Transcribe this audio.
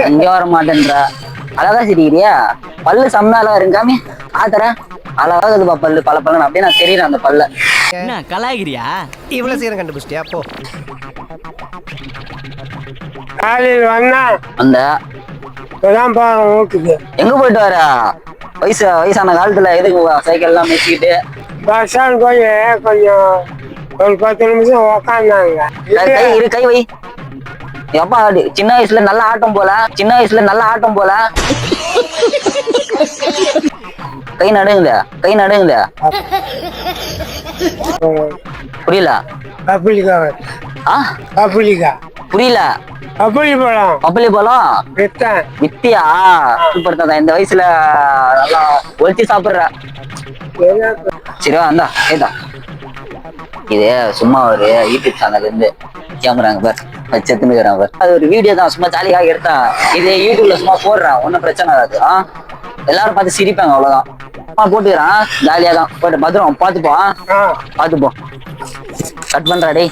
இங்க வர மாட்டேன்ற. அழகா சிரிக்கிறியா? பல்லு செம்ம அழகா இருக்காமி ஆத்தர அழகா இருக்குப்பா பல்லு பல பல்லு அப்படியே நான் தெரியுறேன் அந்த பல்ல. என்ன கலாய்கிறியா? இவ்வளவு சீரம் கண்டுபிடிச்சிட்டியா? போ. காலையில் வந்தா அந்த இப்பதான் பாரு வீட்டுக்கு. எங்க போயிட்டு வர? வயசான காலத்துல எதுக்கு சைக்கிள் எல்லாம் மிச்சிக்கிட்டு? பஸ் ஸ்டாண்ட் போய் கொஞ்சம் ஒரு 10 நிமிஷம் உக்காந்தாங்க. கை இரு கை வை. எப்பா சின்ன வயசுல நல்ல ஆட்டம் போல, சின்ன வயசுல நல்ல ஆட்டம் போல. கை நடுங்குது, கை நடுங்குது. புரியல? பப்ளிகா ஆ பப்ளிகா புரியல. பப்ளி பழம் பப்பளி பழம் வித்தேன். வித்தியா? சூப்பர். இந்த வயசுல நல்லா ஒழிச்சு சாப்பிடுற. சரிவா அந்தா ஏதா இது சும்மா ஒரு யூடியூப் சேனல்ல இருந்து கேமராங்க பார் வச்சுருக்கிறான் பார். அது ஒரு வீடியோ தான், சும்மா ஜாலியாக எடுத்தான். இது யூடியூப்ல சும்மா போடுறான், ஒன்றும் பிரச்சனை ஆகாது. எல்லாரும் பார்த்து சிரிப்பாங்க, அவ்வளவுதான். போட்டுக்கிறான் ஜாலியாக தான். போயிட்டு பத்திரம் பார்த்துப்போம், பார்த்துப்போம். கட் பண்றா டேய்.